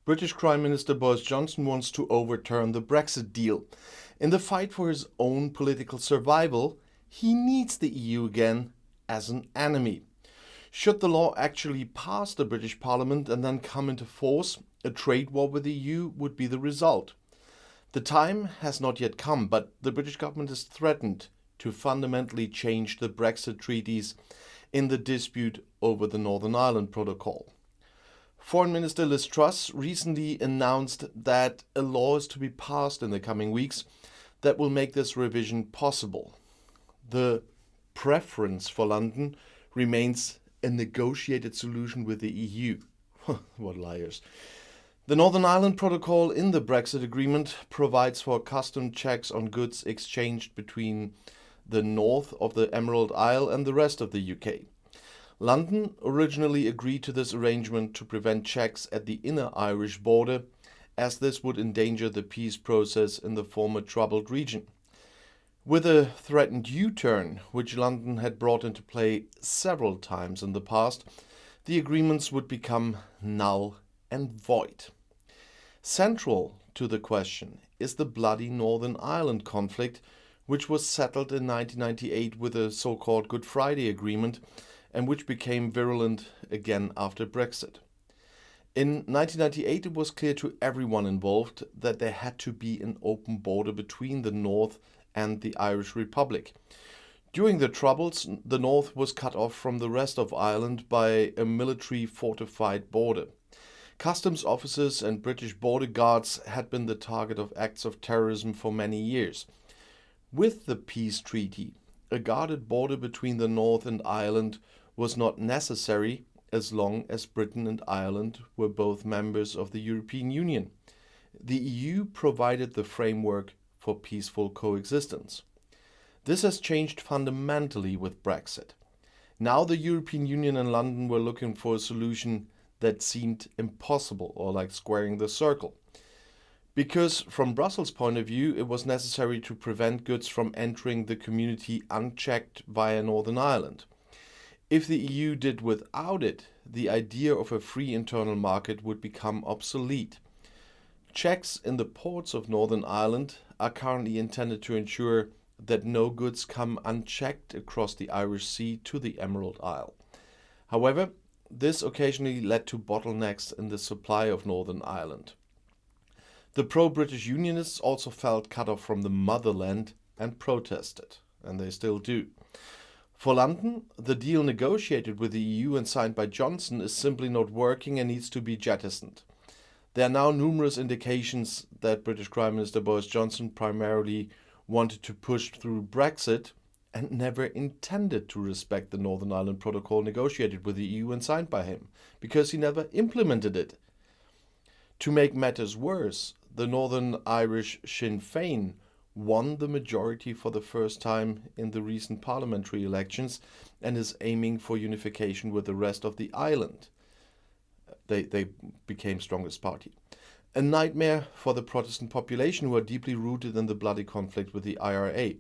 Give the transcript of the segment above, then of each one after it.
British Prime Minister Boris Johnson wants to overturn the Brexit deal. In the fight for his own political survival, he needs the EU again as an enemy. Should the law actually pass the British Parliament and then come into force, a trade war with the EU would be the result. The time has not yet come, but the British government has threatened to fundamentally change the Brexit treaties in the dispute over the Northern Ireland Protocol. Foreign Minister Liz Truss recently announced that a law is to be passed in the coming weeks that will make this revision possible. The preference for London remains a negotiated solution with the EU. What liars. The Northern Ireland Protocol in the Brexit agreement provides for custom checks on goods exchanged between the north of the Emerald Isle and the rest of the UK. London originally agreed to this arrangement to prevent checks at the inner Irish border, as this would endanger the peace process in the former troubled region. With a threatened U-turn, which London had brought into play several times in the past, the agreements would become null and void. Central to the question is the bloody Northern Ireland conflict, which was settled in 1998 with a so-called Good Friday Agreement and which became virulent again after Brexit. In 1998 it was clear to everyone involved that there had to be an open border between the North and the Irish Republic. During the Troubles, the North was cut off from the rest of Ireland by a military fortified border. Customs officers and British border guards had been the target of acts of terrorism for many years. With the peace treaty, a guarded border between the North and Ireland was not necessary as long as Britain and Ireland were both members of the European Union. The EU provided the framework for peaceful coexistence. This has changed fundamentally with Brexit. Now the European Union and London were looking for a solution that seemed impossible, or like squaring the circle. Because from Brussels' point of view, it was necessary to prevent goods from entering the community unchecked via Northern Ireland. If the EU did without it, the idea of a free internal market would become obsolete. Checks in the ports of Northern Ireland are currently intended to ensure that no goods come unchecked across the Irish Sea to the Emerald Isle. However, this occasionally led to bottlenecks in the supply of Northern Ireland. The pro-British Unionists also felt cut off from the motherland and protested, and they still do. For London, the deal negotiated with the EU and signed by Johnson is simply not working and needs to be jettisoned. There are now numerous indications that British Prime Minister Boris Johnson primarily wanted to push through Brexit and never intended to respect the Northern Ireland Protocol negotiated with the EU and signed by him, because he never implemented it. To make matters worse, the Northern Irish Sinn Féin won the majority for the first time in the recent parliamentary elections and is aiming for unification with the rest of the island. They became strongest party. A nightmare for the Protestant population who are deeply rooted in the bloody conflict with the IRA,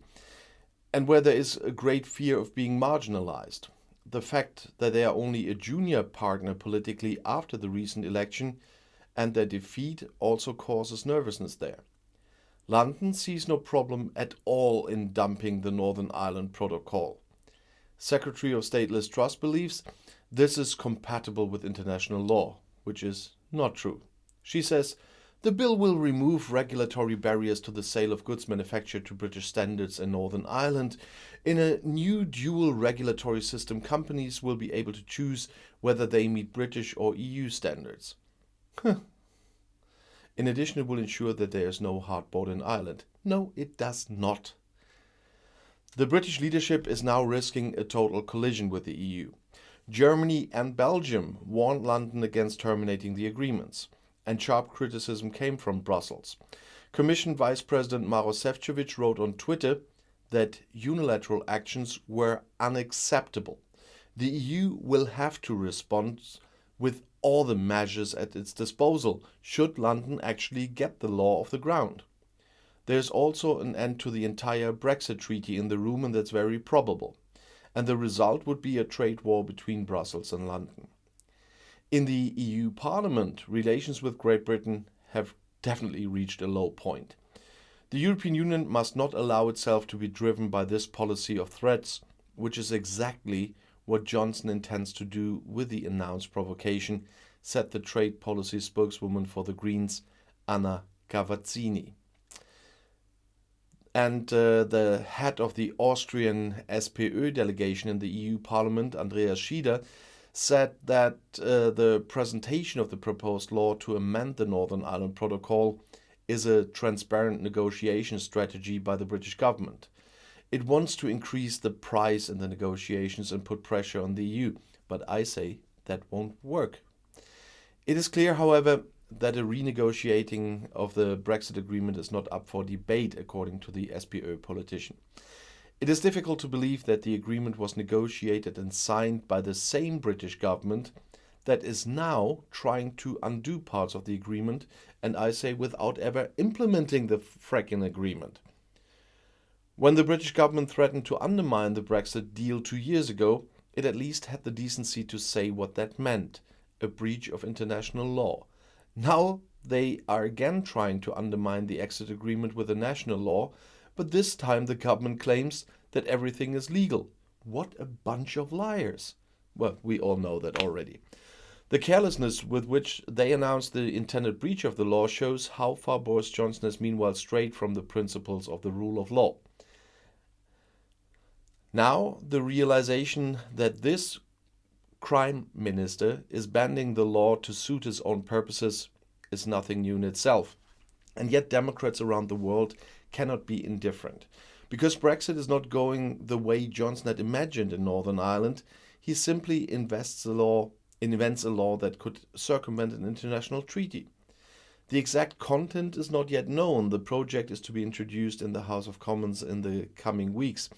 and where there is a great fear of being marginalized. The fact that they are only a junior partner politically after the recent election and their defeat also causes nervousness there. London sees no problem at all in dumping the Northern Ireland Protocol. Secretary of State Liz Truss believes this is compatible with international law, which is not true. She says, the bill will remove regulatory barriers to the sale of goods manufactured to British standards in Northern Ireland. In a new dual regulatory system, companies will be able to choose whether they meet British or EU standards. In addition, it will ensure that there is no hard border in Ireland. No, it does not. The British leadership is now risking a total collision with the EU. Germany and Belgium warned London against terminating the agreements, and sharp criticism came from Brussels. Commission Vice President Maroš Šefčovič wrote on Twitter that unilateral actions were unacceptable. The EU will have to respond with all the measures at its disposal should London actually get the law off the ground. There is also an end to the entire Brexit treaty in the room, and that's very probable. And the result would be a trade war between Brussels and London. In the EU Parliament, relations with Great Britain have definitely reached a low point. The European Union must not allow itself to be driven by this policy of threats, which is exactly what Johnson intends to do with the announced provocation, said the trade policy spokeswoman for the Greens, Anna Cavazzini. And the head of the Austrian SPÖ delegation in the EU Parliament, Andreas Schieder, said that the presentation of the proposed law to amend the Northern Ireland Protocol is a transparent negotiation strategy by the British government. It wants to increase the price in the negotiations and put pressure on the EU, but I say that won't work. It is clear, however, that a renegotiating of the Brexit agreement is not up for debate, according to the SPÖ politician. It is difficult to believe that the agreement was negotiated and signed by the same British government that is now trying to undo parts of the agreement, and I say without ever implementing the fracking agreement. When the British government threatened to undermine the Brexit deal 2 years ago, it at least had the decency to say what that meant: a breach of international law. Now they are again trying to undermine the exit agreement with a national law, but this time the government claims that everything is legal. What a bunch of liars. Well, we all know that already. The carelessness with which they announced the intended breach of the law shows how far Boris Johnson has meanwhile strayed from the principles of the rule of law. Now, the realization that this Prime Minister is bending the law to suit his own purposes is nothing new in itself. And yet Democrats around the world cannot be indifferent. Because Brexit is not going the way Johnson had imagined in Northern Ireland, he simply invents a law that could circumvent an international treaty. The exact content is not yet known. The project is to be introduced in the House of Commons in the coming weeks.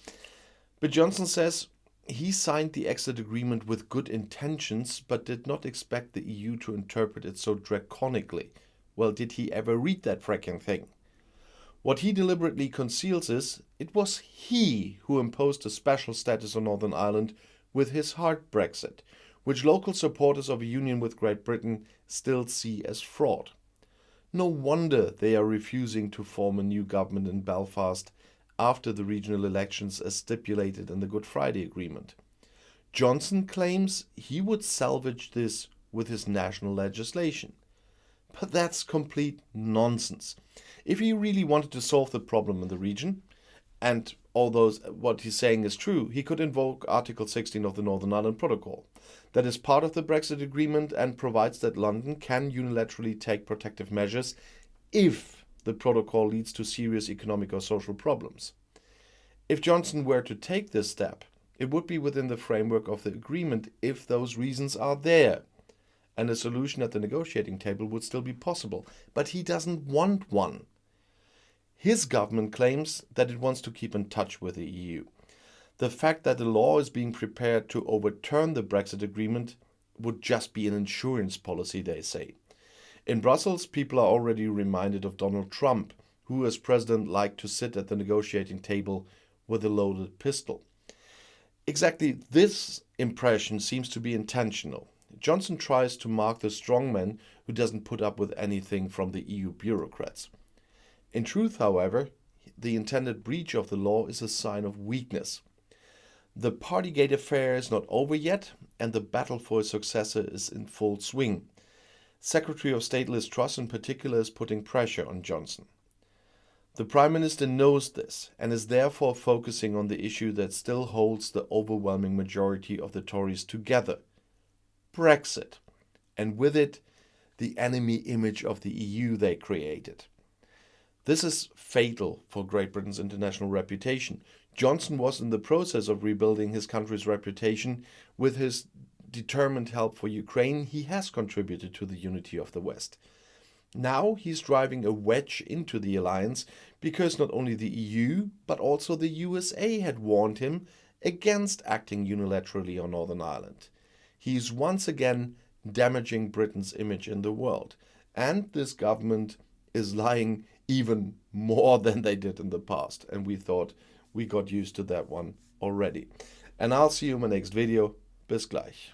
But Johnson says he signed the exit agreement with good intentions, but did not expect the EU to interpret it so draconically. Well, did he ever read that fracking thing? What he deliberately conceals is it was he who imposed a special status on Northern Ireland with his hard Brexit, which local supporters of a union with Great Britain still see as fraud. No wonder they are refusing to form a new government in Belfast after the regional elections as stipulated in the Good Friday Agreement. Johnson claims he would salvage this with his national legislation. But that's complete nonsense. If he really wanted to solve the problem in the region, and although what he's saying is true, he could invoke Article 16 of the Northern Ireland Protocol. That is part of the Brexit agreement and provides that London can unilaterally take protective measures if the protocol leads to serious economic or social problems. If Johnson were to take this step, it would be within the framework of the agreement if those reasons are there, and a solution at the negotiating table would still be possible. But he doesn't want one. His government claims that it wants to keep in touch with the EU. The fact that the law is being prepared to overturn the Brexit agreement would just be an insurance policy, they say. In Brussels, people are already reminded of Donald Trump, who as president liked to sit at the negotiating table with a loaded pistol. Exactly this impression seems to be intentional. Johnson tries to mark the strongman who doesn't put up with anything from the EU bureaucrats. In truth, however, the intended breach of the law is a sign of weakness. The Partygate affair is not over yet, and the battle for a successor is in full swing. Secretary of State Liz Truss in particular is putting pressure on Johnson. The Prime Minister knows this and is therefore focusing on the issue that still holds the overwhelming majority of the Tories together: Brexit, and with it, the enemy image of the EU they created. This is fatal for Great Britain's international reputation. Johnson was in the process of rebuilding his country's reputation. With his determined help for Ukraine, he has contributed to the unity of the West. Now he's driving a wedge into the alliance because not only the EU, but also the USA had warned him against acting unilaterally on Northern Ireland. He's once again damaging Britain's image in the world. And this government is lying even more than they did in the past. And we thought we got used to that one already. And I'll see you in my next video. Bis gleich.